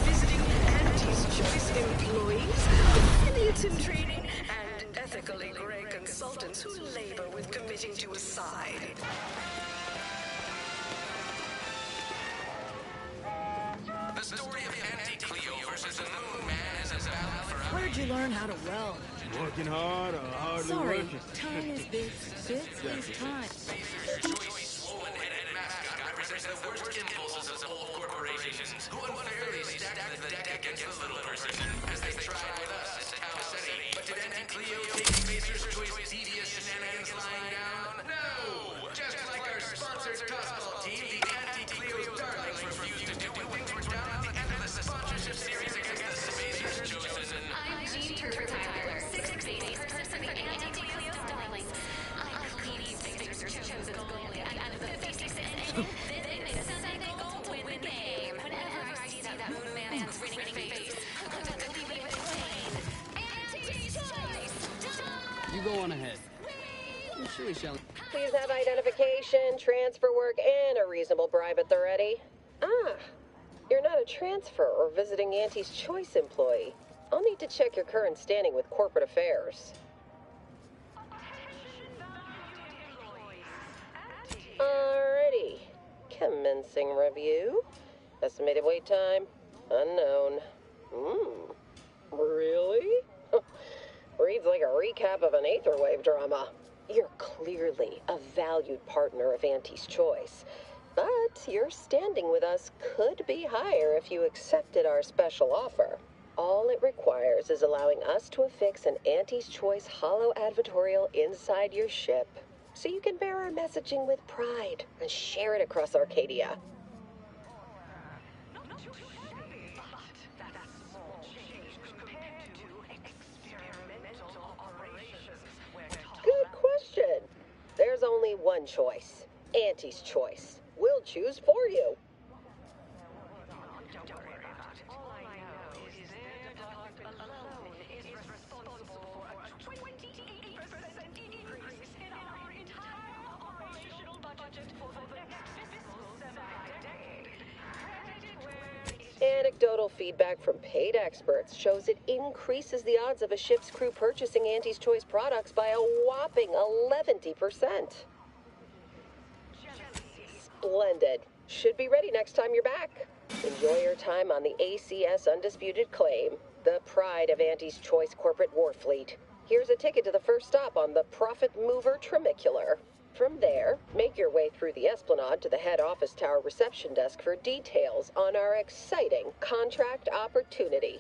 visiting Auntie's Choice employees, affiliates in training, and ethically gray consultants who labor with committing to a side. The story of Auntie Cleo versus the Moon Man is as valid for... Where'd you learn how to weld? Working hard or hardly Sorry, working? time is bits. Bits is time. Your choice swollen-headed mascot represents the worst impulses of old corporations who unfairly stack the deck against the little person, as they tried with us at Tau Ceti. But did Auntie Cleo take Spacer's Choice devious shenanigans lying down? No! Just like our sponsored tossball team, the Auntie Cleo's darlings refused to do when things were down at the end of the sponsorship series against the Spacer's Chosen. I'm Jean Turner Tyler, 680 of the Anti-Cleo's Darlings. I'm Katie Spacer's Chosen goalie out of the 56 inning. This is Sunday goal to win the game. Whenever I see that Moon Man's grinning face, I'm completely plain. Anti-Choice! You go on ahead. Surely, Shelley. Please have identification, transfer work, and a reasonable bribe at the ready. Ah, you're not a transfer or visiting Auntie's Choice employee. I'll need to check your current standing with corporate affairs. Alrighty. Commencing review. Estimated wait time? Unknown. Really? Reads like a recap of an Aetherwave drama. You're clearly a valued partner of Auntie's Choice, but your standing with us could be higher if you accepted our special offer. All it requires is allowing us to affix an Auntie's Choice holo advertorial inside your ship, so you can bear our messaging with pride and share it across Arcadia. Good question. There's only one choice. Auntie's Choice. We'll choose for you. Anecdotal feedback from paid experts shows it increases the odds of a ship's crew purchasing Auntie's Choice products by a whopping 11%. Splendid. Should be ready next time you're back. Enjoy your time on the ACS Undisputed Claim, the pride of Auntie's Choice corporate war fleet. Here's a ticket to the first stop on the Profit Mover Trimicular. From there, make your way through the Esplanade to the head office tower reception desk for details on our exciting contract opportunity.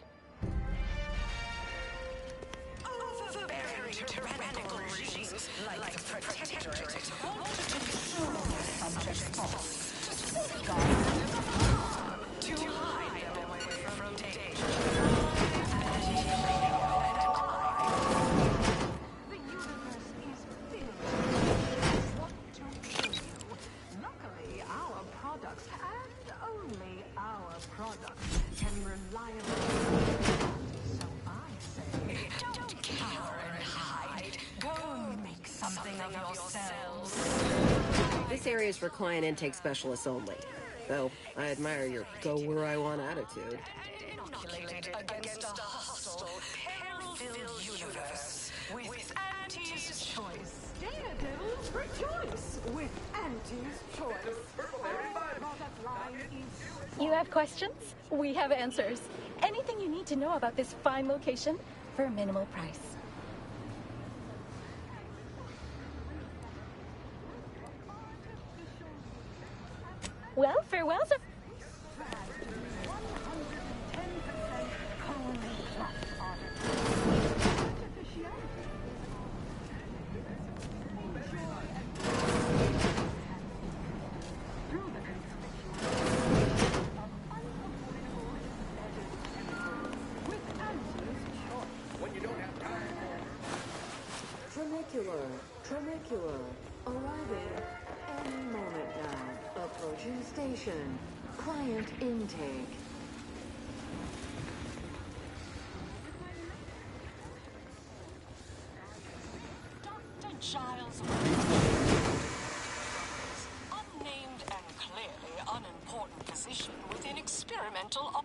Overbearing tyrannical regimes like the Protectorate want to control their subjects' thoughts, to safeguard them, to hide them away from danger. Can reliably, so I say, don't cower and hide. Go make something of yourselves. This area is for client intake specialists only. Though, I admire your go-where-I-want attitude. Inoculated against a hostile, peril-filled universe with Auntie's Choice. Daredevils rejoice with Auntie's Choice. You have questions? We have answers. Anything you need to know about this fine location for a minimal price. Well, farewell, sir. Trimicular. Arriving any moment now. Approaching station. Client intake. Dr. Giles. Unnamed and clearly unimportant position within experimental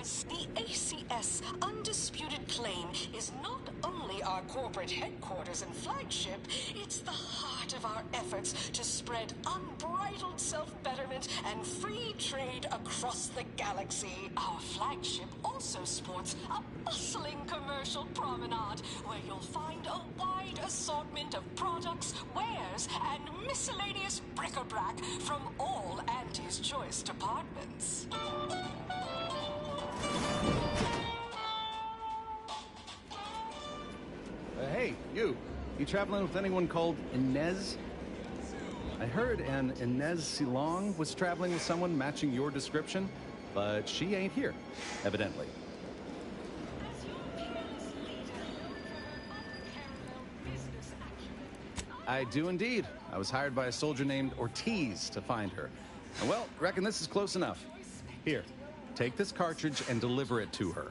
As the ACS Undisputed Plane is not only our corporate headquarters and flagship, it's the heart of our efforts to spread unbridled self-betterment and free trade across the galaxy. Our flagship also sports a bustling commercial promenade where you'll find a wide assortment of products, wares, and miscellaneous bric-a-brac from all Auntie's Choice departments. Hey, you. You traveling with anyone called Inez? I heard an Inez Silong was traveling with someone matching your description, but she ain't here, evidently. I do indeed. I was hired by a soldier named Ortiz to find her. And well, reckon this is close enough. Here, take this cartridge and deliver it to her.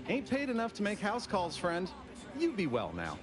Ain't paid enough to make house calls, friend. You be well now.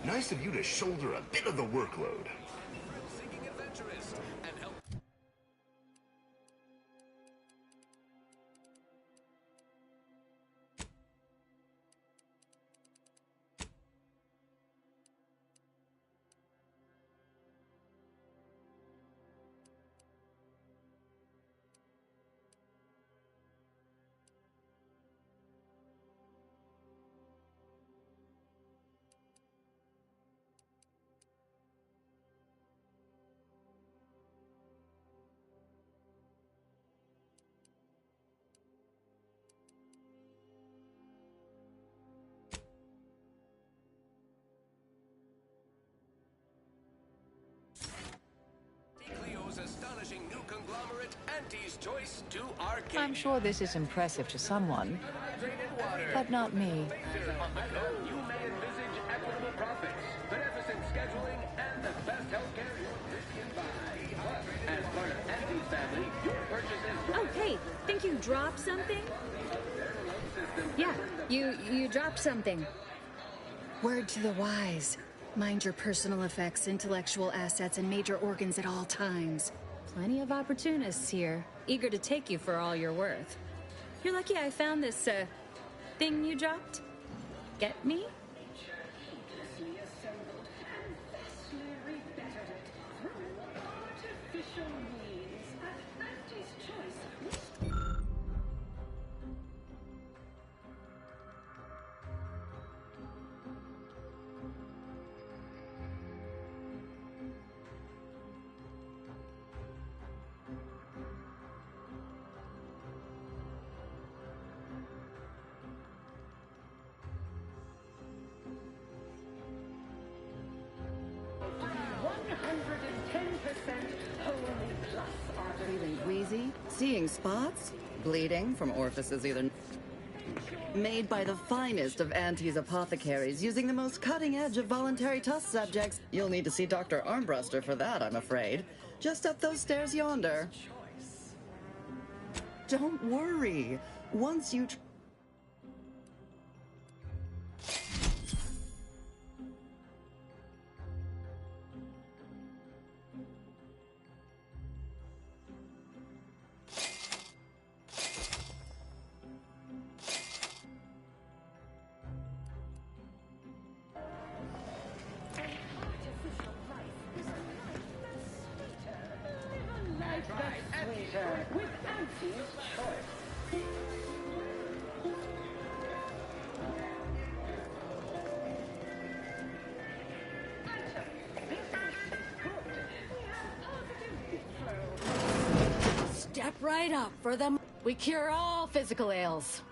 Nice of you to shoulder a bit of the workload. Astonishing new conglomerate, Auntie's Choice to Arcadia. I'm sure this is impressive to someone, but not me. You may envisage equitable profits, beneficent scheduling, and the best healthcare your grid can buy. Plus, as part of Auntie's family, your purchases... Oh, hey, think you dropped something? Yeah, you dropped something. Word to the wise. Mind your personal effects, intellectual assets, and major organs at all times. Plenty of opportunists here, eager to take you for all you're worth. You're lucky I found this, thing you dropped. Get me? Holy Plus artery. Feeling wheezy? Seeing spots? Bleeding from orifices either made by the finest of Auntie's apothecaries using the most cutting edge of voluntary tusk subjects. You'll need to see Dr. Armbruster for that, I'm afraid. Just up those stairs yonder. Don't worry. Once you... With Auntie's choice. Step right up for them. We cure all physical ails.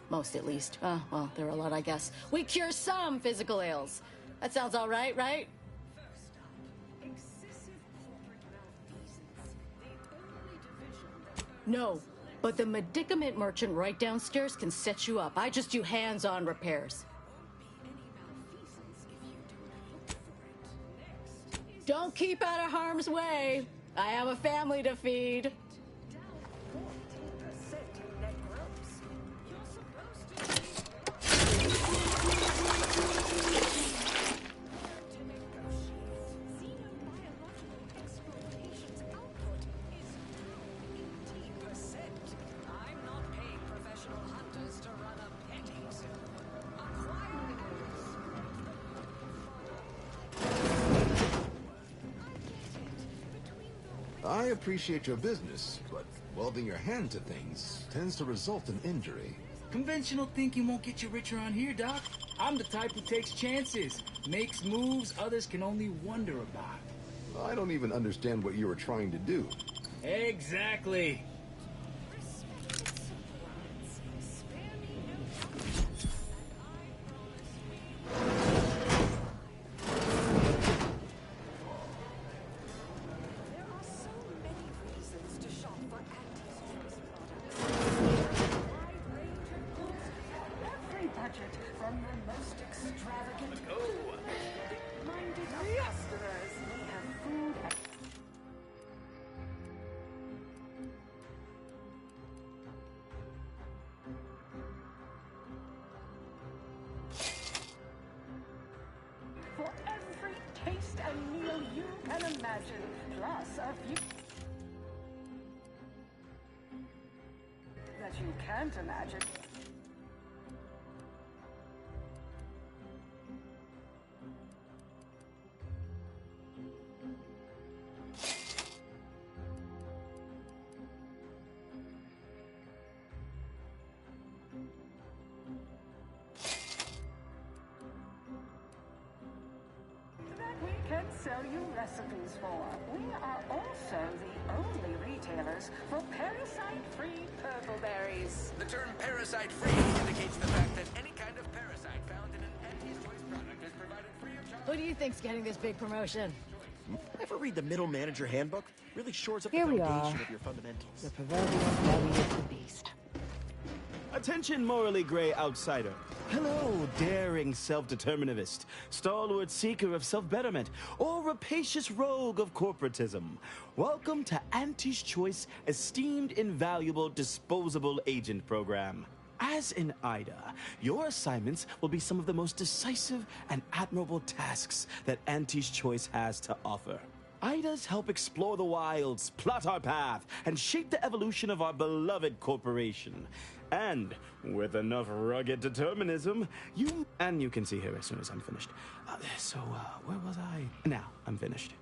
Most at least. Well, there are a lot, I guess. We cure some physical ails. That sounds all right, right? No, but the medicament merchant right downstairs can set you up. I just do hands-on repairs. Don't keep out of harm's way. I have a family to feed. I appreciate your business, but welding your hand to things tends to result in injury. Conventional thinking won't get you rich around here, Doc. I'm the type who takes chances, makes moves others can only wonder about. I don't even understand what you were trying to do. Exactly. For every taste and meal you can imagine, plus a few that you can't imagine. We can sell you recipes for. We are also the only retailers for parasite-free purple berries. The term parasite-free indicates the fact that any kind of parasite found in an Auntie's Choice product is provided free of charge. Who do you think's getting this big promotion? Ever read the Middle Manager Handbook? Really shores up the Here we foundation are. of your fundamentals. The proverbial belly of the beast. Attention, morally gray outsider. Hello, daring self-determinivist, stalwart seeker of self-betterment, or rapacious rogue of corporatism. Welcome to Auntie's Choice Esteemed Invaluable Disposable Agent Program. As in Ida, your assignments will be some of the most decisive and admirable tasks that Auntie's Choice has to offer. Idas help explore the wilds, plot our path, and shape the evolution of our beloved corporation. And with enough rugged determinism, you can see here as soon as I'm finished. Where was I? Now, I'm finished.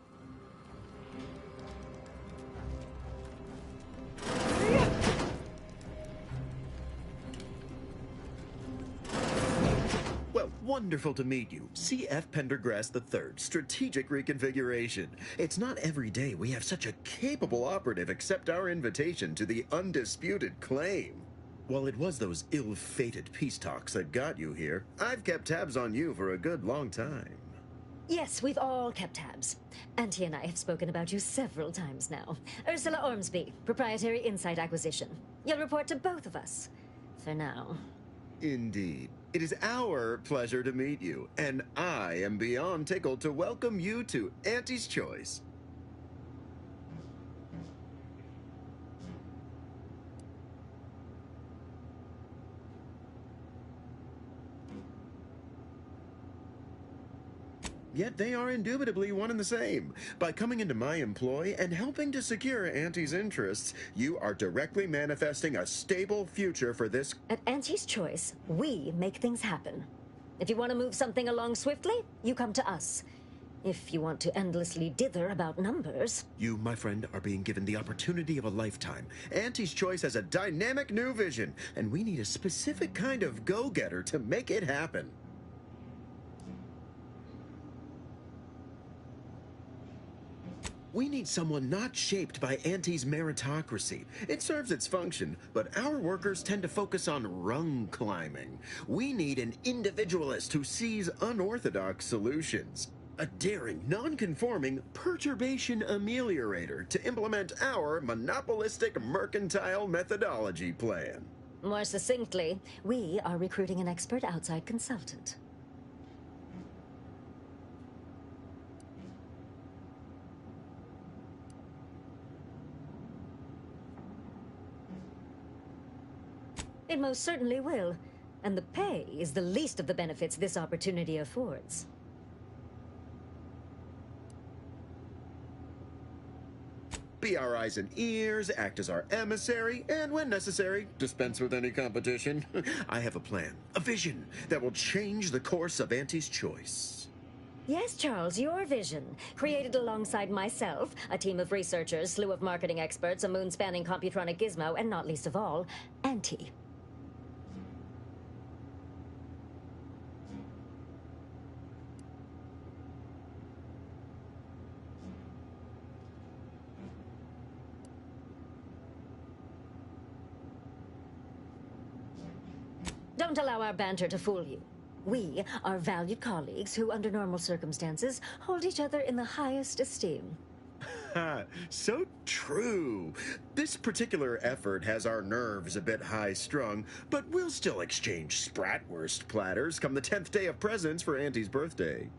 Well, wonderful to meet you. C.F. Pendergrass III, Strategic Reconfiguration. It's not every day we have such a capable operative accept our invitation to the undisputed claim. While it was those ill-fated peace talks that got you here, I've kept tabs on you for a good long time. Yes, we've all kept tabs. Auntie and I have spoken about you several times now. Ursula Ormsby, Proprietary Insight Acquisition. You'll report to both of us. For now. Indeed. It is our pleasure to meet you, and I am beyond tickled to welcome you to Auntie's Choice. Yet they are indubitably one and the same. By coming into my employ and helping to secure Auntie's interests, you are directly manifesting a stable future for this. At Auntie's Choice, we make things happen. If you want to move something along swiftly, you come to us. If you want to endlessly dither about numbers... You, my friend, are being given the opportunity of a lifetime. Auntie's Choice has a dynamic new vision, and we need a specific kind of go-getter to make it happen. We need someone not shaped by Auntie's meritocracy. It serves its function, but our workers tend to focus on rung climbing. We need an individualist who sees unorthodox solutions. A daring, non-conforming perturbation ameliorator to implement our monopolistic mercantile methodology plan. More succinctly, we are recruiting an expert outside consultant. It most certainly will, and the pay is the least of the benefits this opportunity affords. Be our eyes and ears, act as our emissary, and when necessary, dispense with any competition. I have a plan, a vision, that will change the course of Auntie's Choice. Yes, Charles, your vision. Created alongside myself, a team of researchers, slew of marketing experts, a moon-spanning computronic gizmo, and not least of all, Auntie. Don't allow our banter to fool you. We are valued colleagues who, under normal circumstances, hold each other in the highest esteem. So true. This particular effort has our nerves a bit high-strung, but we'll still exchange Spratwurst platters come the 10th day of presents for Auntie's birthday.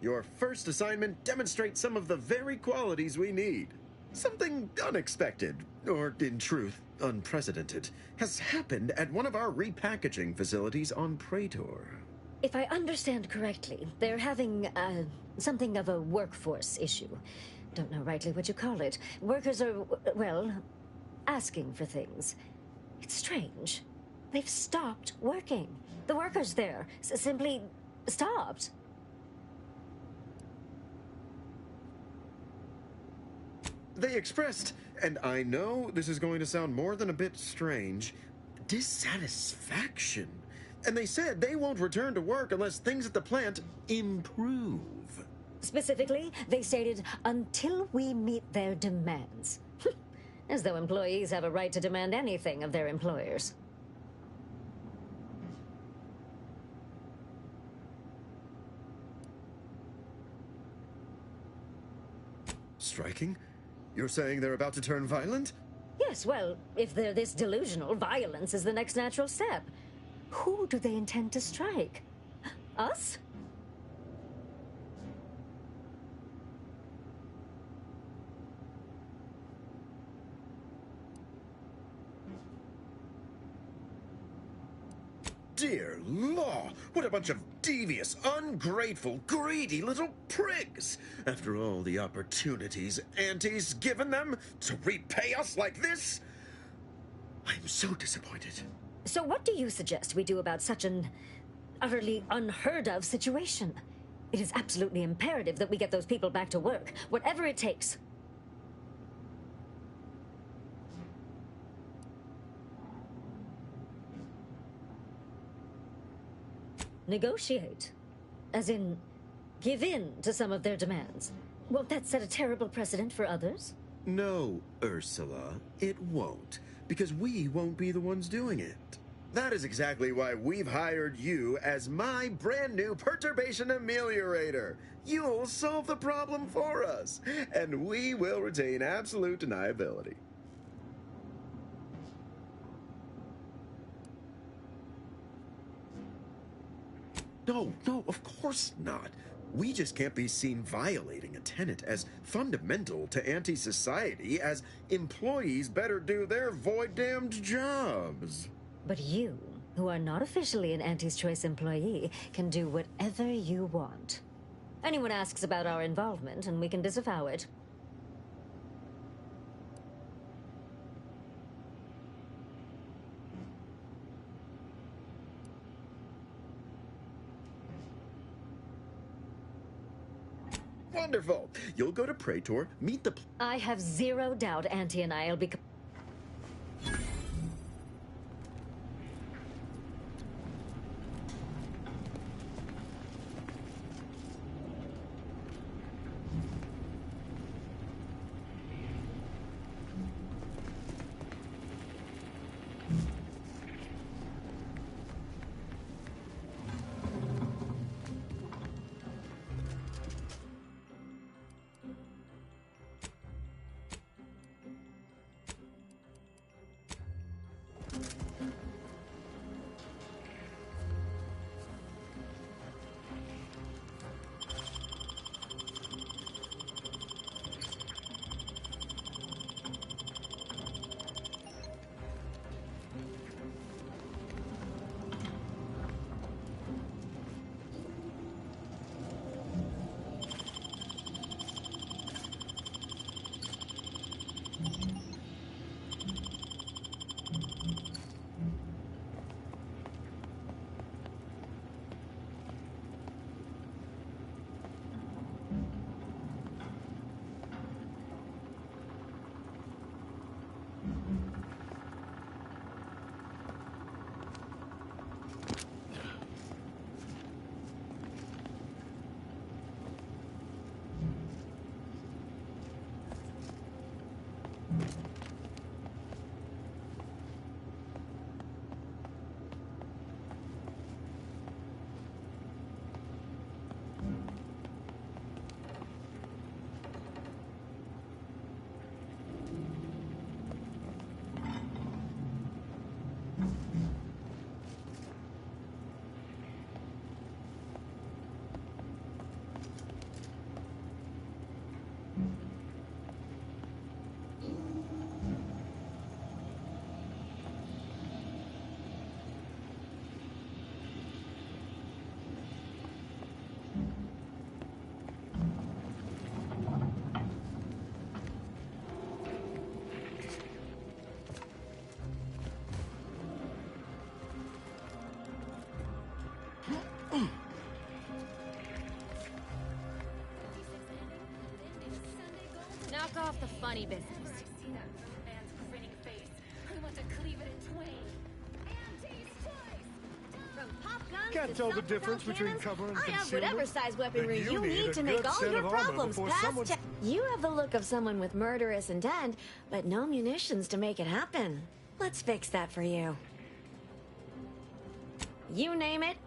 Your first assignment demonstrates some of the very qualities we need. Something unexpected, or in truth, unprecedented, has happened at one of our repackaging facilities on Praetor. If I understand correctly, they're having, something of a workforce issue. Don't know rightly what you call it. Workers are, well, asking for things. It's strange. They've stopped working. The workers there simply stopped. They expressed, and I know this is going to sound more than a bit strange, dissatisfaction. And they said they won't return to work unless things at the plant improve. Specifically, they stated, until we meet their demands. As though employees have a right to demand anything of their employers. Striking? You're saying they're about to turn violent? Yes, well, if they're this delusional, violence is the next natural step. Who do they intend to strike? Us? Dear law, what a bunch of devious, ungrateful, greedy little prigs! After all the opportunities Auntie's given them to repay us like this, I'm so disappointed. So what do you suggest we do about such an utterly unheard of situation? It is absolutely imperative that we get those people back to work, whatever it takes. Negotiate. As in, give in to some of their demands. Won't that set a terrible precedent for others? No, Ursula, it won't, because we won't be the ones doing it. That is exactly why we've hired you as my brand new perturbation ameliorator. You'll solve the problem for us, and we will retain absolute deniability. No, of course not. We just can't be seen violating a tenet as fundamental to anti-society as employees better do their void-damned jobs. But you, who are not officially an Auntie's Choice employee, can do whatever you want. Anyone asks about our involvement, and we can disavow it. Wonderful! You'll go to Praetor, meet the... I have zero doubt Auntie and I'll be... Knock off the funny business. Can't tell the difference between cover and I have concealment. whatever size weaponry Then you need a to make good all set your of armor problems before past someone- You have the look of someone with murderous intent, but no munitions to make it happen. Let's fix that for you. You name it.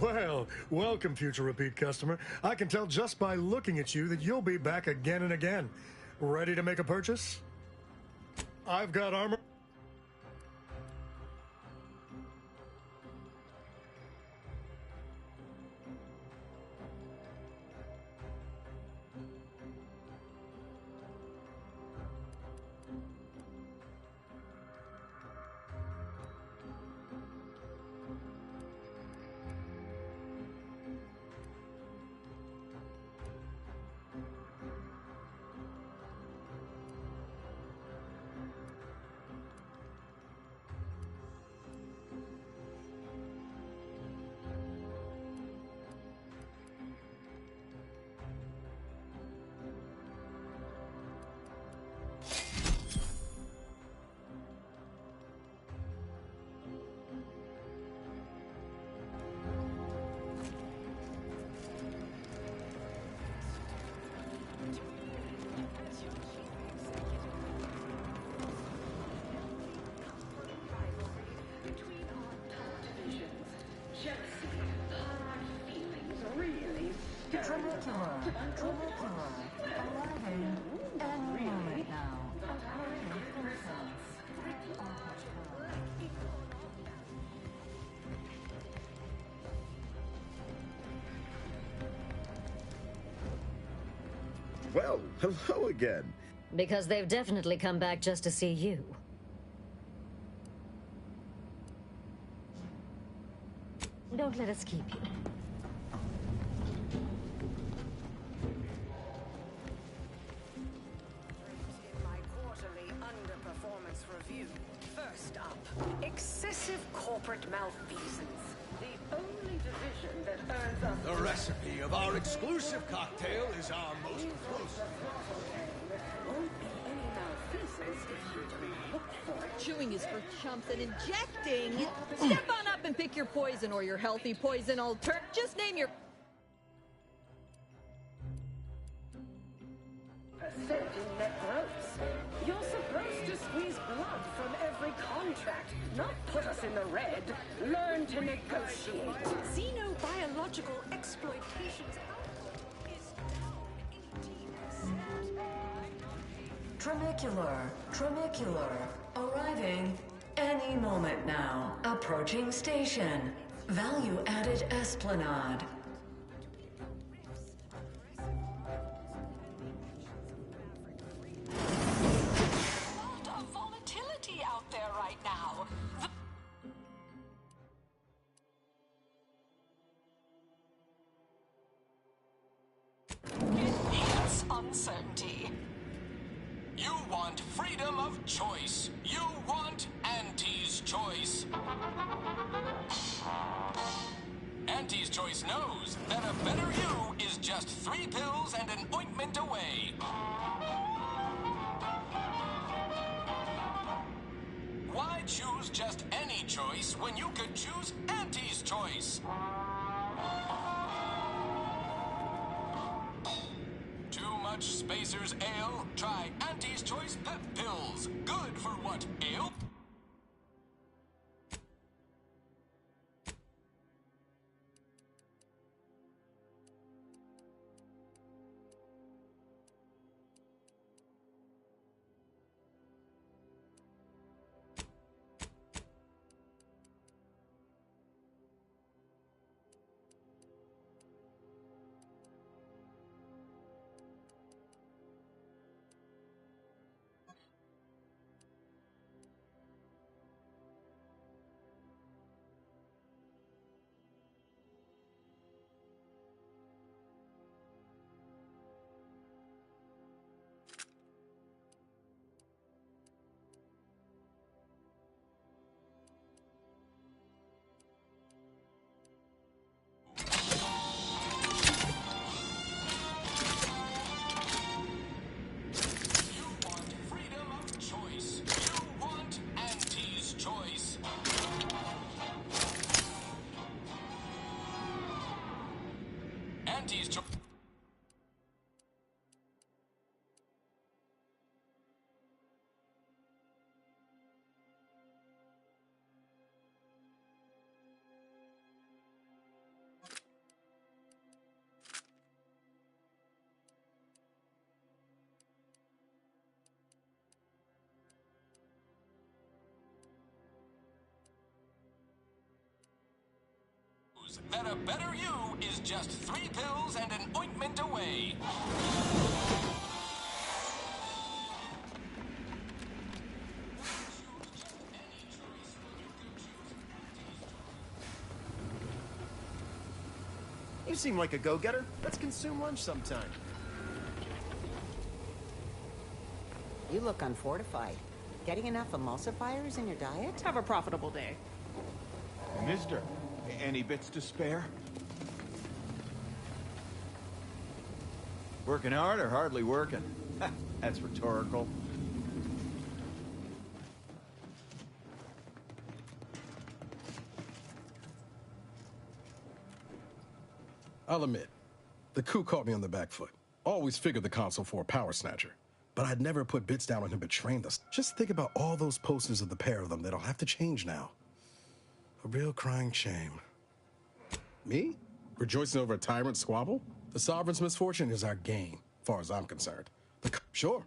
Well, welcome, future repeat customer. I can tell just by looking at you that you'll be back again and again. Ready to make a purchase? I've got armor. Well, hello again. Because they've definitely come back just to see you. Don't let us keep you. My quarterly underperformance review. First up, excessive corporate malfeasance. The only division that earns us... The recipe of our exclusive cocktail is our most explosive. Won't be any malfeasance if you don't look for it. Chewing is for chumps and injecting. Step on up and pick your poison or your healthy poison just name your... Percent in net gross. You're supposed to squeeze blood from every contract, not put us in the red. Learn to negotiate. Xenobiological exploitation's output is down 18%. Tramicular. Arriving any moment now. Approaching station. Value added Esplanade. A lot of volatility out there right now. It hates uncertainty. You want freedom of choice. You want Auntie's choice. Auntie's choice knows that a better you is just 3 pills and an ointment away. Why choose just any choice when you could choose Auntie's choice? Too much Spacer's Ale? Try Auntie's Choice Pep Pills. Good for what ale? that a better you is just 3 pills and an ointment away. You seem like a go-getter. Let's consume lunch sometime. You look unfortified. Getting enough emulsifiers in your diet? Have a profitable day. Mister, any bits to spare? Working hard or hardly working? That's rhetorical. I'll admit, the coup caught me on the back foot. Always figured the console for a power snatcher. But I'd never put bits down on him betraying us. Just think about all those posters of the pair of them that'll have to change now. A real crying shame. Me? Rejoicing over a tyrant squabble? The Sovereign's misfortune is our gain, as far as I'm concerned. Sure.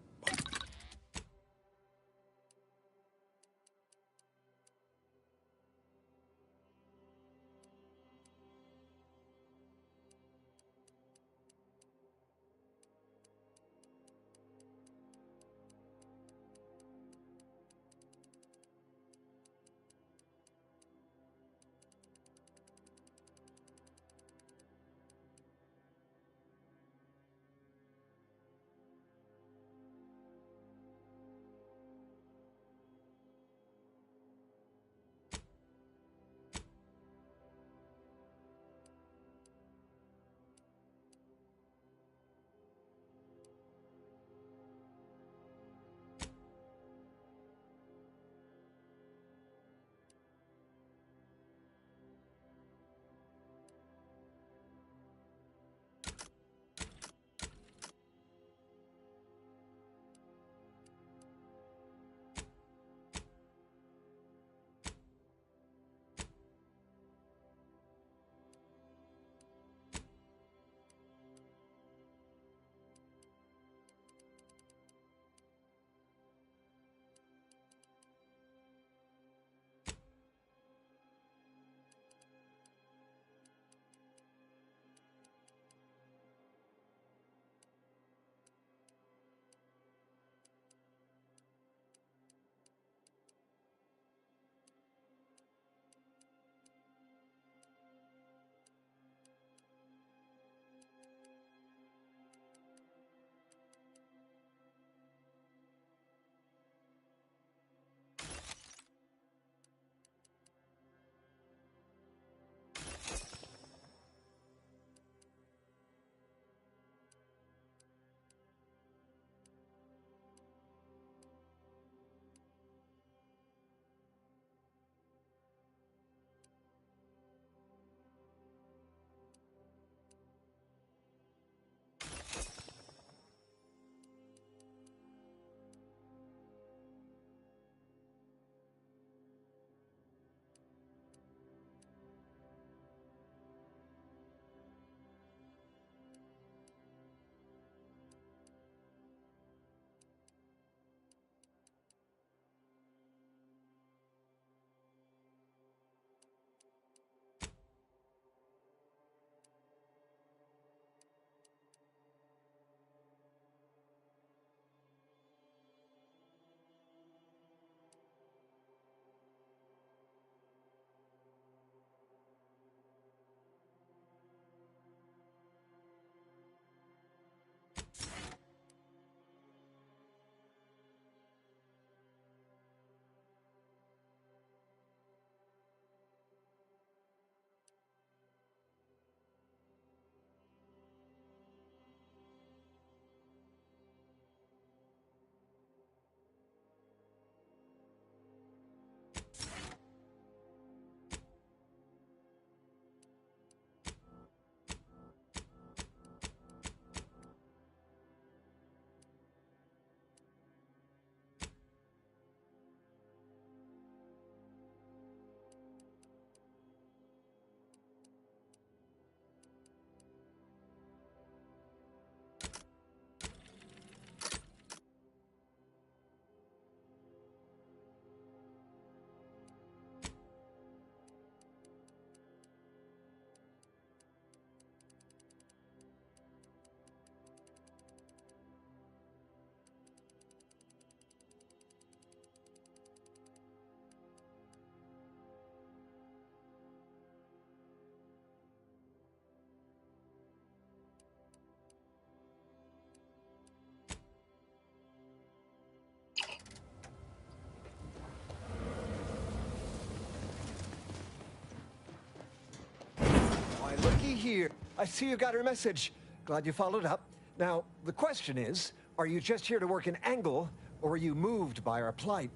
here. I see you got her message. Glad you followed up. Now, the question is, are you just here to work an angle, or are you moved by our plight?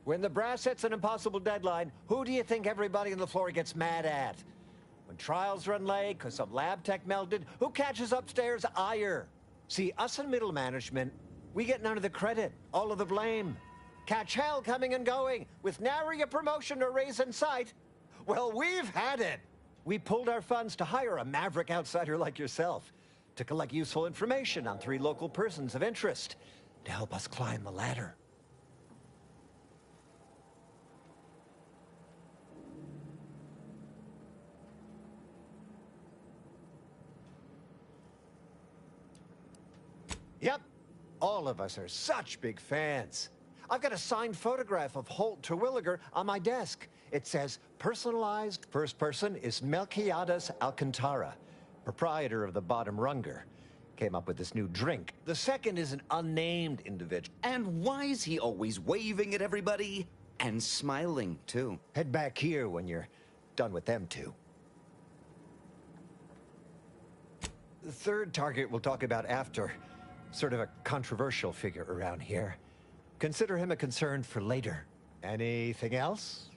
When the brass sets an impossible deadline, who do you think everybody on the floor gets mad at? When trials run late because some lab tech melted, who catches upstairs ire? See, us in middle management, we get none of the credit, all of the blame. Catch hell coming and going, with nary a promotion or raise in sight. Well, we've had it. We pulled our funds to hire a maverick outsider like yourself to collect useful information on 3 local persons of interest to help us climb the ladder. Yep, all of us are such big fans. I've got a signed photograph of Holt Terwilliger on my desk. It says, personalized. First person is Melquiades Alcantara, proprietor of the Bottom Runger. Came up with this new drink. The second is an unnamed individual. And why is he always waving at everybody? And smiling, too. Head back here when you're done with them two. The third target we'll talk about after. Sort of a controversial figure around here. Consider him a concern for later. Anything else?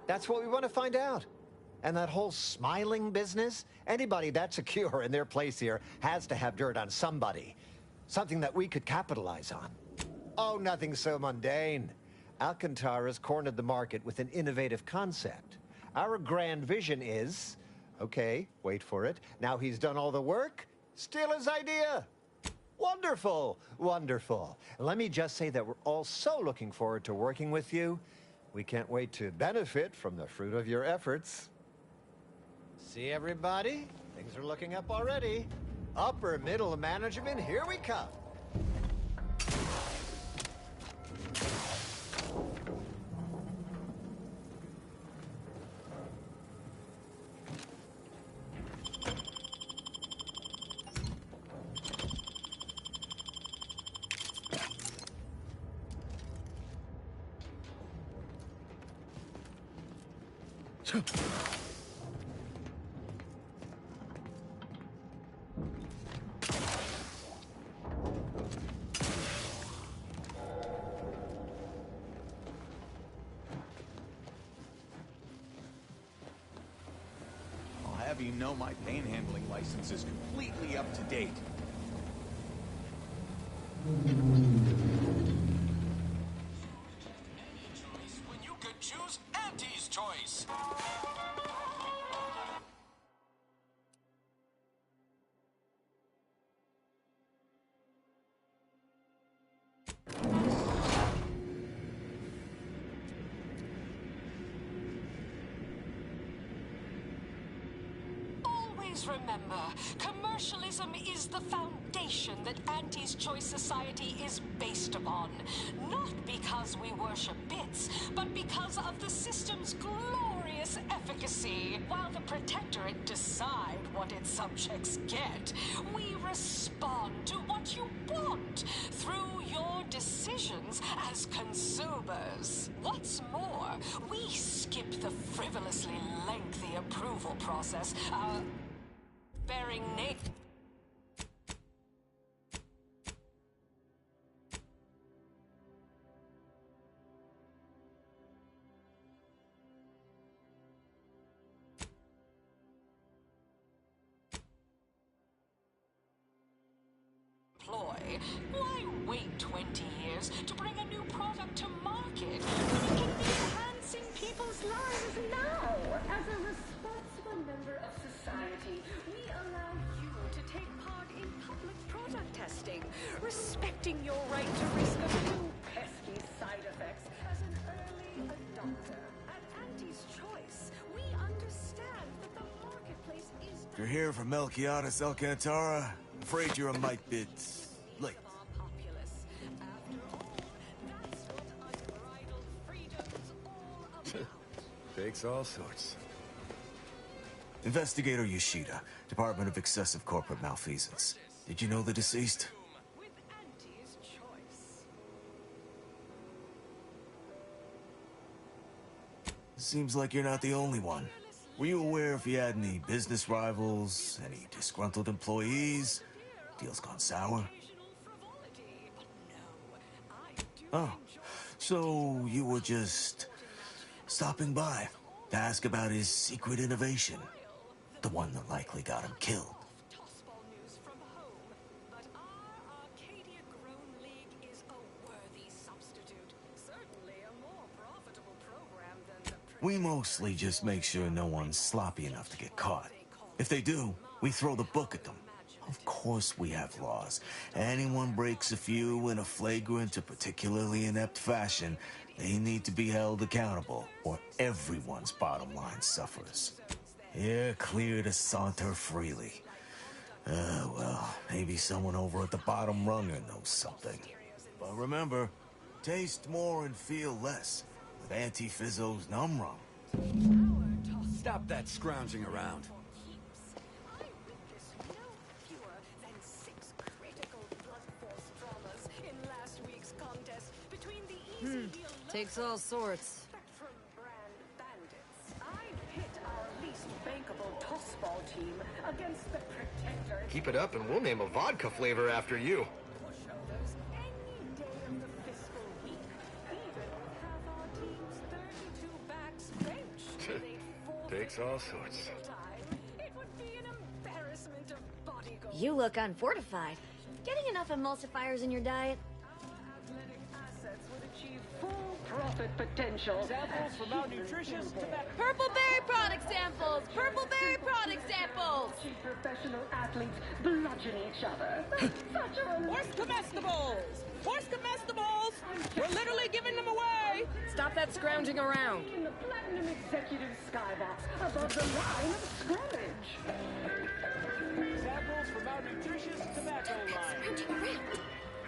That's what we want to find out. And that whole smiling business, anybody that's secure in their place here has to have dirt on somebody. Something that we could capitalize on. Oh, nothing so mundane. Alcantara's cornered the market with an innovative concept. Our grand vision is, okay, wait for it. Now he's done all the work, steal his idea. Wonderful, wonderful. Let me just say that we're all so looking forward to working with you. We can't wait to benefit from the fruit of your efforts. See everybody? Things are looking up already. Upper middle management, here we come. I'll have you know my panhandling license is completely up to date. When you could choose Auntie's choice. Always remember, commercialism is the foundation that Auntie's Choice Society is based upon. Not because we worship bits, but because of the system's glorious efficacy. While the Protectorate decide what its subjects get, we respond to what you want through your decisions as consumers. What's more, we skip the frivolously lengthy approval process, bearing name. Why wait 20 years to bring a new product to market when you can be enhancing people's lives now? As a responsible member of society, we allow you to take part in public product testing, respecting your right to risk a few pesky side effects as an early adopter. At Auntie's Choice, we understand that the marketplace is... If you're here for Melquiades Alcantara, afraid you're a mite bit late. Takes all sorts. Investigator Yoshida, Department of Excessive Corporate Malfeasance. Did you know the deceased? Seems like you're not the only one. Were you aware if you had any business rivals, any disgruntled employees? Deals gone sour? Oh, so you were just stopping by to ask about his secret innovation. The one that likely got him killed. We mostly just make sure no one's sloppy enough to get caught. If they do, we throw the book at them. Of course we have laws. Anyone breaks a few in a flagrant or particularly inept fashion, they need to be held accountable, or everyone's bottom line suffers. You're clear to saunter freely. Well, maybe someone over at the bottom runger knows something. But remember, taste more and feel less. With Auntie Fizzo's Numb Rum. Stop that scrounging around. Takes all sorts. Keep it up and we'll name a vodka flavor after you. Takes all sorts. You look unfortified. Getting enough emulsifiers in your diet? Profit potential. Samples for malnutritious tobacco. Purple berry product samples! Purple berry product samples! Professional athletes bludgeon each other. Horse comestibles! Horse comestibles! We're literally giving them away! Stop that scrounging around. In the Platinum Executive Skybox, above the line of scrimmage. Samples for malnutritious tobacco line.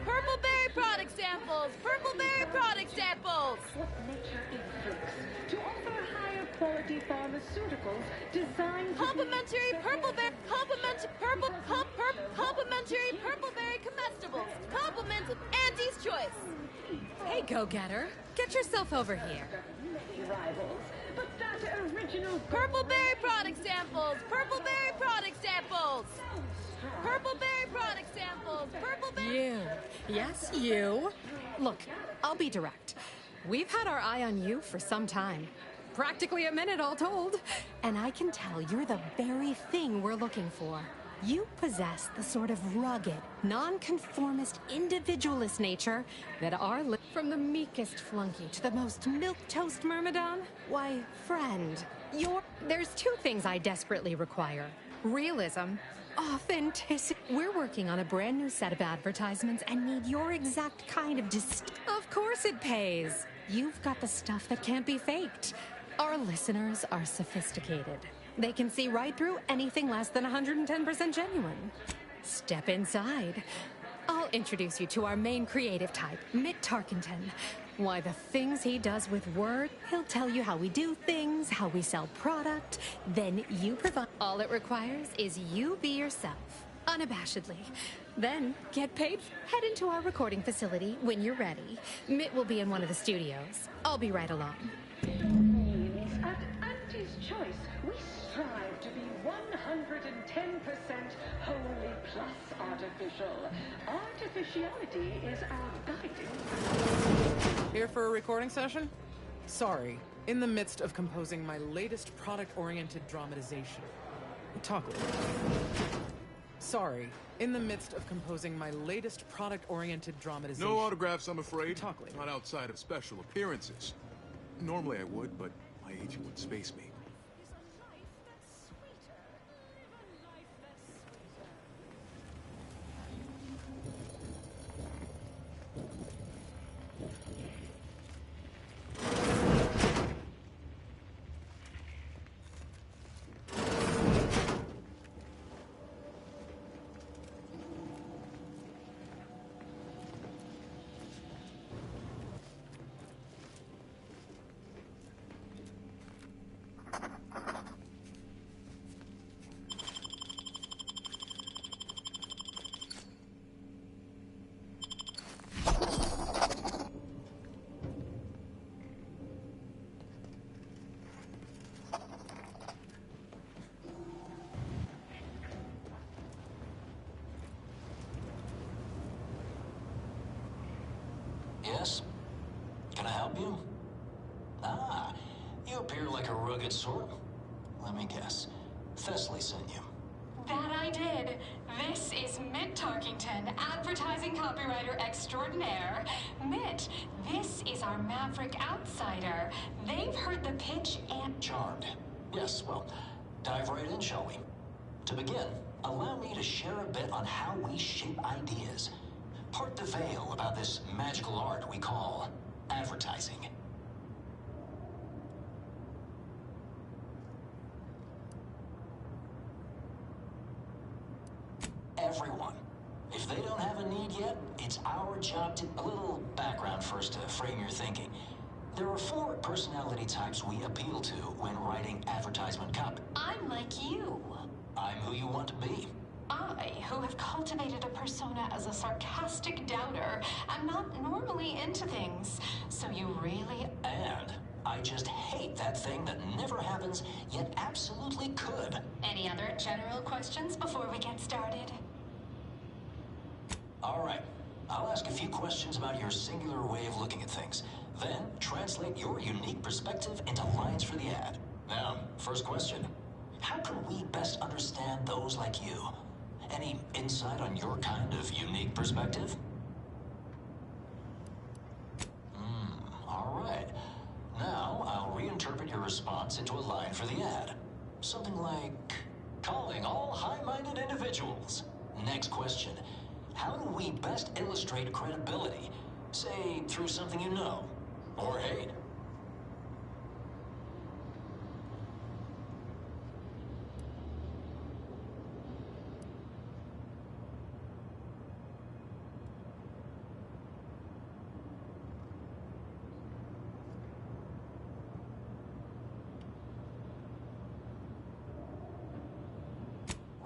Purple berry product samples! Purple berry product samples! What nature inflicts to offer higher quality pharmaceuticals designed to complimentary purple berry complimentary purple berry comestibles. Compliments of Auntie's Choice. Hey, go-getter, get yourself over here. Many rivals, but that original purple berry product samples. Purple berry product samples. Purple berry product samples. Purple berry. You. Yes, you. Look, I'll be direct. We've had our eye on you for some time. Practically a minute all told. And I can tell you're the very thing we're looking for. You possess the sort of rugged, nonconformist, individualist nature that our from the meekest flunky to the most milquetoast myrmidon. Why, friend, there's two things I desperately require. Realism. Authenticity. We're working on a brand new set of advertisements and need your exact kind of Of course it pays. You've got the stuff that can't be faked. Our listeners are sophisticated. They can see right through anything less than 110% genuine. Step inside. I'll introduce you to our main creative type, Mitt Tarkenton. Why, the things he does with word, he'll tell you how we do things, how we sell product, then you provide. All it requires is you be yourself, unabashedly. Then get paid. Head into our recording facility when you're ready. Mitt will be in one of the studios. I'll be right along. At Auntie's Choice, we strive to be 110% wholly plus artificial. Artificiality is our guiding. Here for a recording session? Sorry, in the midst of composing my latest product-oriented dramatization. Talk later. Sorry, in the midst of composing my latest product-oriented dramatization. No autographs, I'm afraid. Talk later. Not outside of special appearances. Normally I would, but my agent would space me. Yes? Can I help you? Ah, you appear like a rugged sort. Let me guess. Thessaly sent you. That I did. This is Mitt Tarkington, advertising copywriter extraordinaire. Mitt, this is our Maverick outsider. They've heard the pitch and... Charmed. Yes, well, dive right in, shall we? To begin, allow me to share a bit on how we shape ideas. Part the veil about this magical art we call advertising. Everyone. If they don't have a need yet, it's our job to... A little background first to frame your thinking. There are 4 personality types we appeal to when writing advertisement copy. I'm like you. I'm who you want to be. I, who have cultivated a persona as a sarcastic doubter, am not normally into things. So you really... And I just hate that thing that never happens, yet absolutely could. Any other general questions before we get started? All right. I'll ask a few questions about your singular way of looking at things. Then, translate your unique perspective into lines for the ad. Now, first question. How can we best understand those like you? Any insight on your kind of unique perspective? All right. Now, I'll reinterpret your response into a line for the ad. Something like, calling all high-minded individuals. Next question. How do we best illustrate credibility? Say, through something you know, or hate.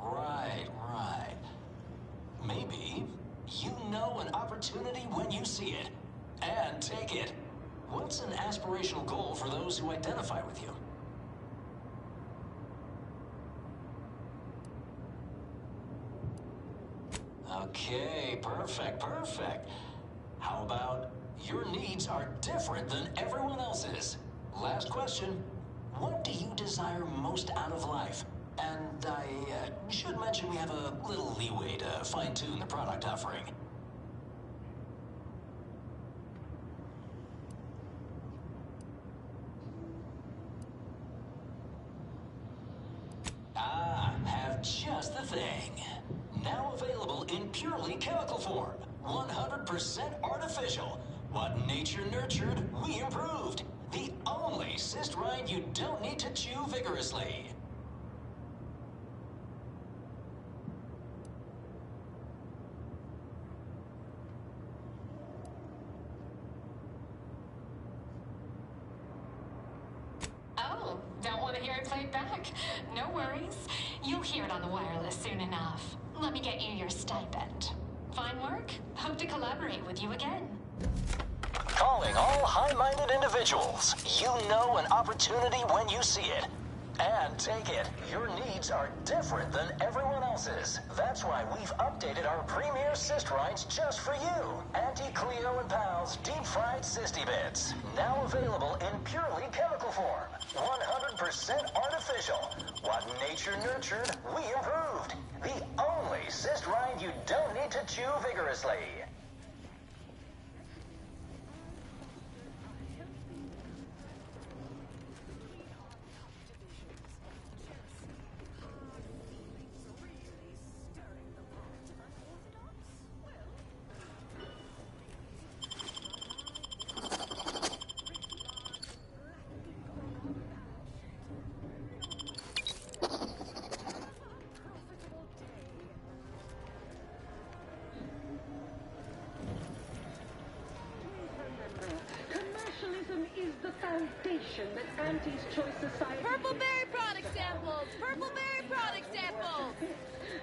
Right. Maybe you know an opportunity when you see it, and take it. What's an aspirational goal for those who identify with you? Okay, perfect. How about your needs are different than everyone else's? Last question. What do you desire most out of life? And I should mention we have a little leeway to fine-tune the product offering. Have just the thing. Now available in purely chemical form. 100% artificial. What nature nurtured, we improved. The only cyst rind you don't need to chew vigorously. Oh, don't want to hear it played back? No worries. You'll hear it on the wireless soon enough. Let me get you your stipend. Fine work. Hope to collaborate with you again. Calling all high-minded individuals. You know an opportunity when you see it. And take it, your needs are different than everyone else's. That's why we've updated our premier cyst rinds just for you. Anti-Cleo and Pal's deep-fried Cysty Bits. Now available in purely chemical form. 100% artificial. What nature nurtured, we improved. The only cyst rind you don't need to chew vigorously. Commercialism is the foundation that Auntie's Choice Society... Purple berry product samples! Purple berry product samples!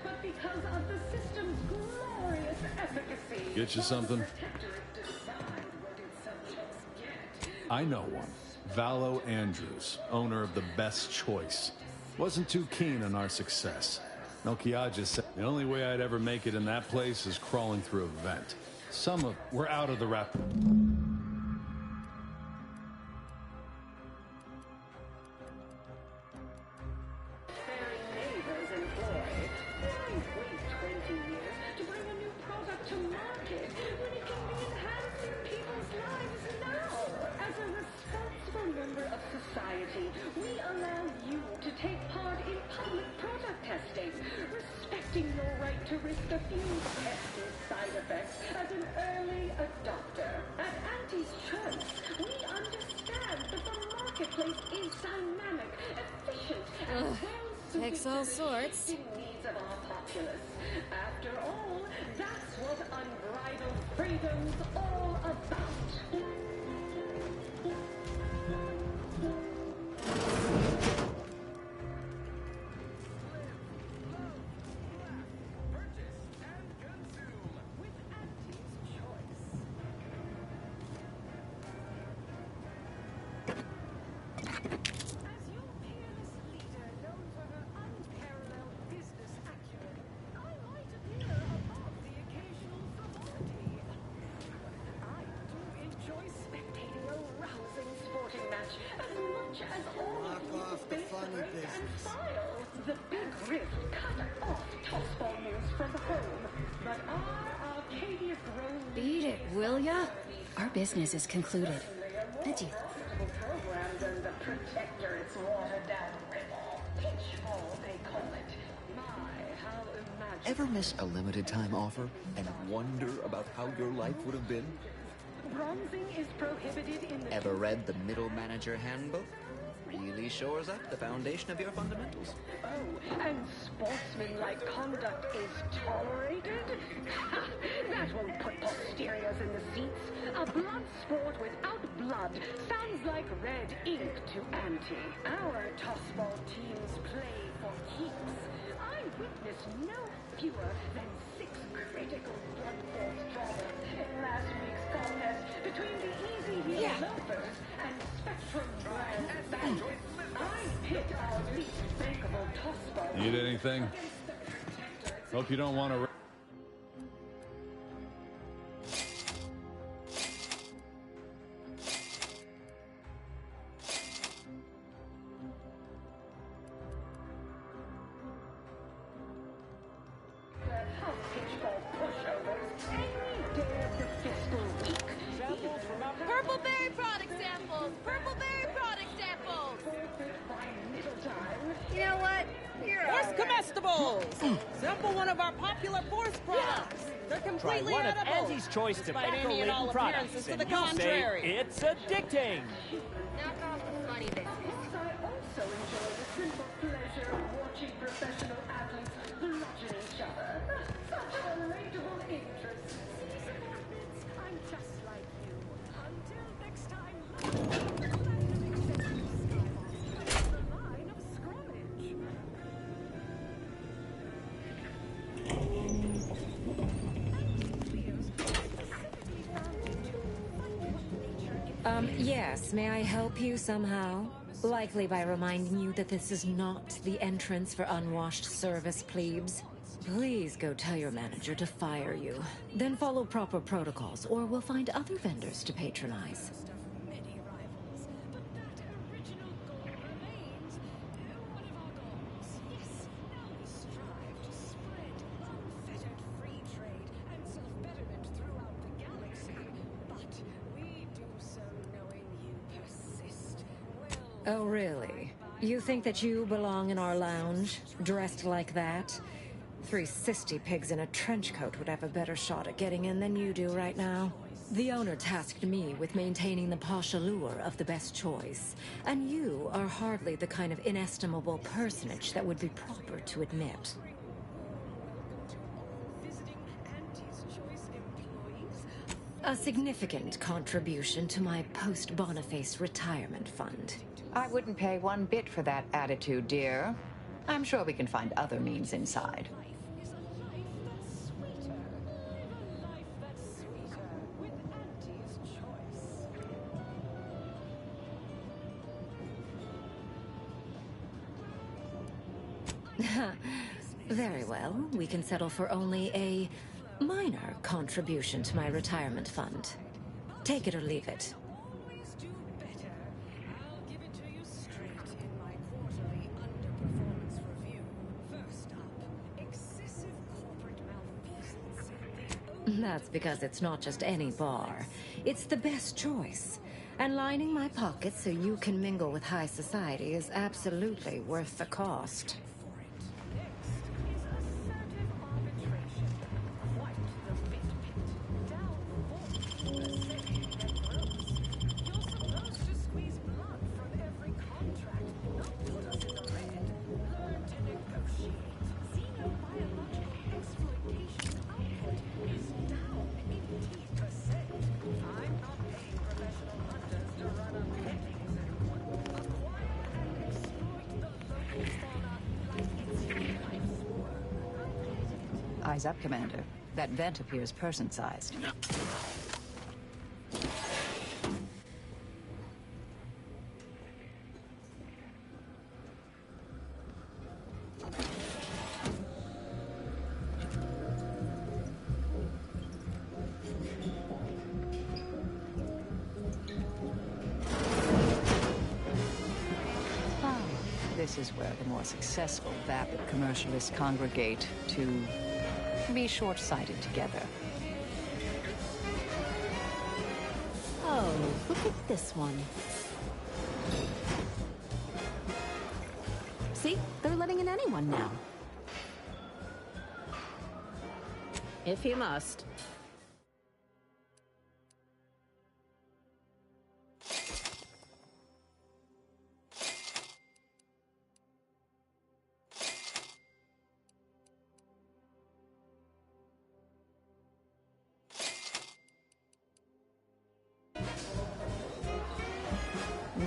But because of the system's glorious efficacy... Get you something? I know one. Valo Andrews, owner of the Best Choice. Wasn't too keen on our success. Nokia just said the only way I'd ever make it in that place is crawling through a vent. We're out of the wrap. We allow you to take part in public product testing, respecting your right to risk a few tested side effects as an early adopter. At Auntie's Choice, we understand that the marketplace is dynamic, efficient, and well-suited takes all sorts. to the shifting needs of our populace. After all, that's what unbridled freedom's all about. The Big Rift cut off tossball news from home, but our Arcadia grown Beat it, will ya? Our business is concluded. Adieu. programs and the Protectorate's watered-down riddle. Pitchfall, they call it. My, how imaginative. Ever miss a limited time offer and wonder about how your life would have been? Bronzing is prohibited in the... Ever read the Middle Manager Handbook? Really shores up the foundation of your fundamentals. Oh, and sportsmanlike conduct is tolerated? That won't put posteriors in the seats. A blood sport without blood sounds like red ink to Auntie. Our tossball teams play for keeps. I witnessed no fewer than 6 critical blood force dramas in last week's contest between the Easy Heel Loafers and Spectrum Brand Bandits. I pit our least bankable tossball. Need anything? Hope you don't want to... Purpleberry product samples! Purpleberry product samples! You know what? Force comestibles! Sample one of our popular Force products. They're completely Try one edible. of Angie's Choice Despite any and tobacco-laden all appearances products, to and the you contrary. say it's addicting. Knock off the funny business. I also enjoy the simple pleasure of watching professional athletes bludgeon each other. Such relatable interests. I'm just like you. Until next time. The line of scrummage. Yes, may I help you somehow? Likely by reminding you that this is not the entrance for unwashed service plebes. Please go tell your manager to fire you. Then follow proper protocols, or we'll find other vendors to patronize. Oh, really? You think that you belong in our lounge, dressed like that? 3 sisty pigs in a trench coat would have a better shot at getting in than you do right now. The owner tasked me with maintaining the posh allure of the best choice, and you are hardly the kind of inestimable personage that would be proper to admit. A significant contribution to my post-Boniface retirement fund. I wouldn't pay 1 bit for that attitude, dear. I'm sure we can find other means inside. Very well. We can settle for only a Minor contribution to my retirement fund. Take it or leave it. That's because it's not just any bar. It's the best choice. And lining my pockets so you can mingle with high society is absolutely worth the cost. Eyes up, Commander. That vent appears person-sized. This is where the more successful, vapid commercialists congregate to be short-sighted together. Oh, look at this one. See? They're letting in anyone now. If you must.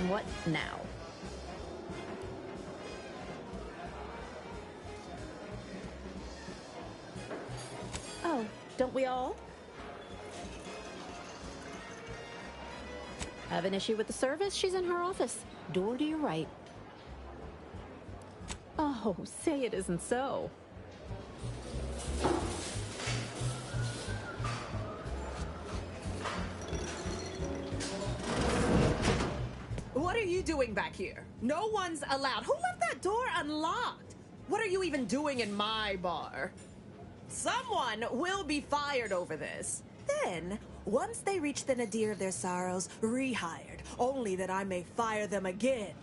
What now? Oh, don't we all? Have an issue with the service? She's in her office. Door to your right. Oh, say it isn't so. What are you doing back here? No one's allowed. Who left that door unlocked? What are you even doing in my bar? Someone will be fired over this. Then, once they reach the nadir of their sorrows, rehired, only that I may fire them again.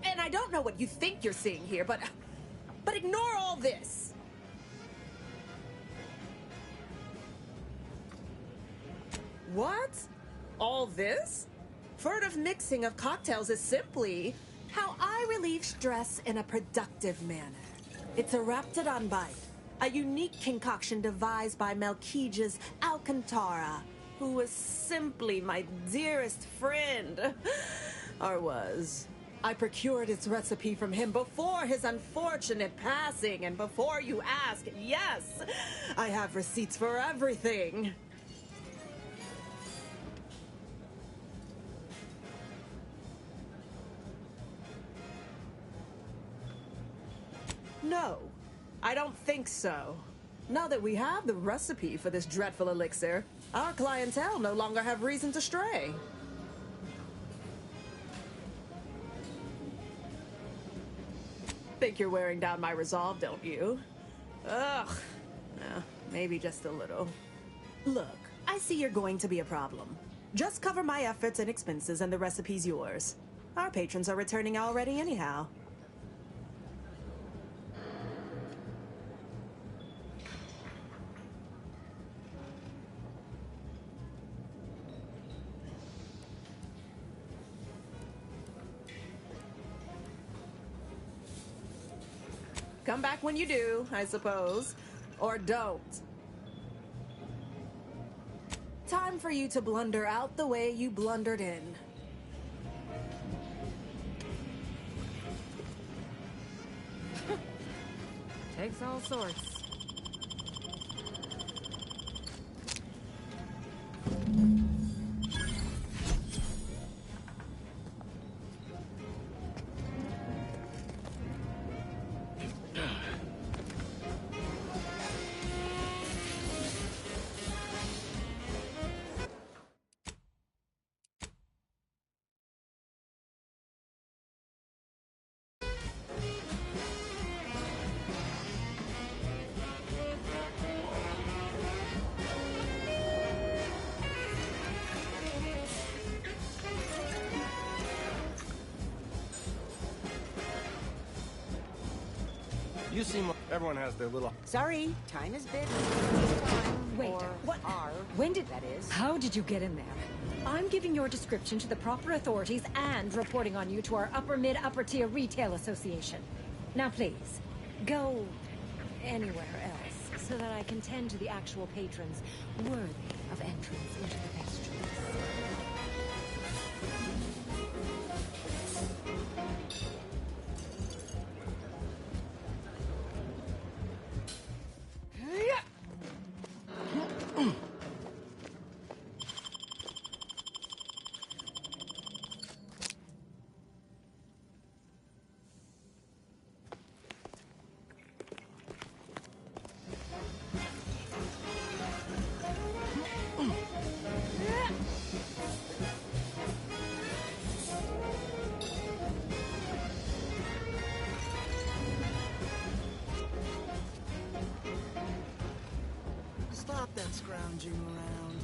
And I don't know what you think you're seeing here, but ignore all this. What? All this? Furtive mixing of cocktails is simply how I relieve stress in a productive manner. It's a Raptidon bite, a unique concoction devised by Melquiades Alcantara, who was simply my dearest friend. Or was. I procured its recipe from him before his unfortunate passing, and before you ask, yes, I have receipts for everything. No, I don't think so. Now that we have the recipe for this dreadful elixir, our clientele no longer have reason to stray. Think you're wearing down my resolve, don't you? Ugh. Maybe just a little. Look, I see you're going to be a problem. Just cover my efforts and expenses and the recipe's yours. Our patrons are returning already anyhow. Come back when you do, I suppose. Or don't. Time for you to blunder out the way you blundered in. Takes all sorts. You seem like everyone has their little... Sorry, time is bid. Wait, what? When did that is? How did you get in there? I'm giving your description to the proper authorities and reporting on you to our upper tier retail association. Now please, go anywhere else so that I can tend to the actual patrons worthy of entrance into the best choice. Stop that scrounging around.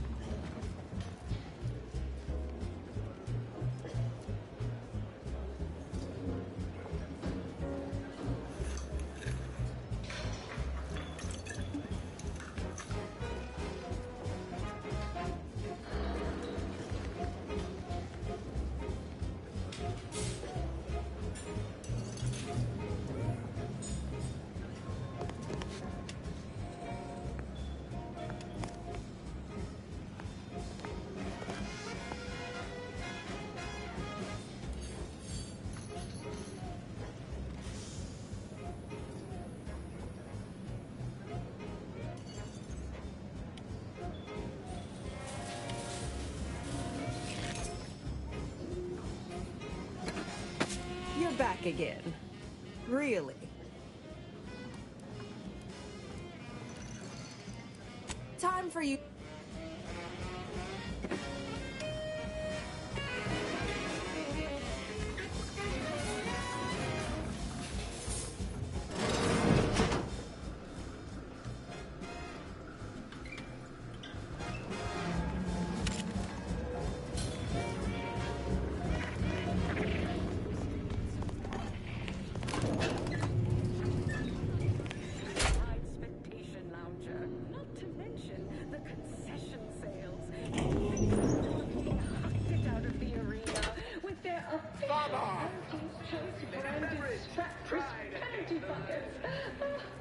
You're back again. Really? Time for you.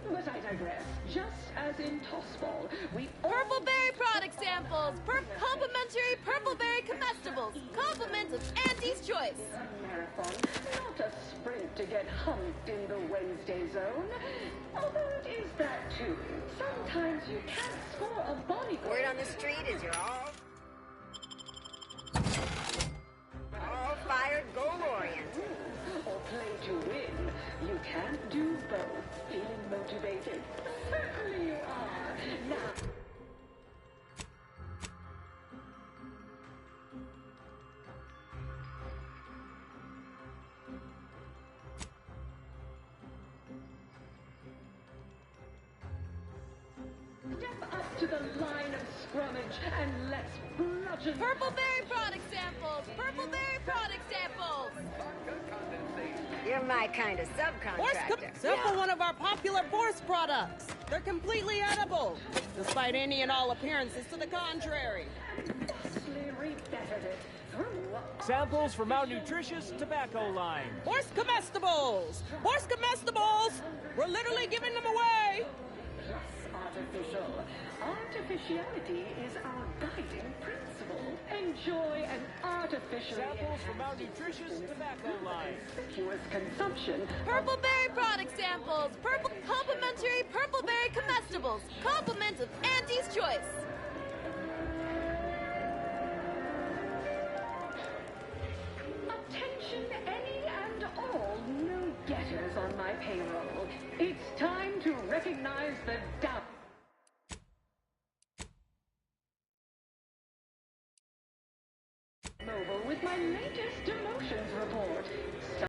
But I digress. Just as in Tossball, we Purple berry product samples. Complimentary purple berry comestibles. Compliments of Auntie's choice. marathon, not a sprint to get humped in the Wednesday zone. Although it is that too. Sometimes you can't score a body goal. Word on the street is you're all fired goal-oriented. Or play to win. You can't do both. Feeling motivated? Certainly you are. Now... Step up to the line of scrummage and let's bludgeon... Purple berry product samples! Purple berry product samples! You're my kind of subcontractor. Sample one of our popular Force products. They're completely edible, despite any and all appearances to the contrary. Samples from our nutritious tobacco line. Force comestibles! Force comestibles! We're literally giving them away! Artificial. Artificiality is our guiding principle. Enjoy an artificially Samples from our nutritious tobacco line. conspicuous consumption. Purple berry product samples! Complimentary purple berry comestibles! Compliments of Auntie's choice! Attention any and all no-getters on my payroll. It's time to recognize the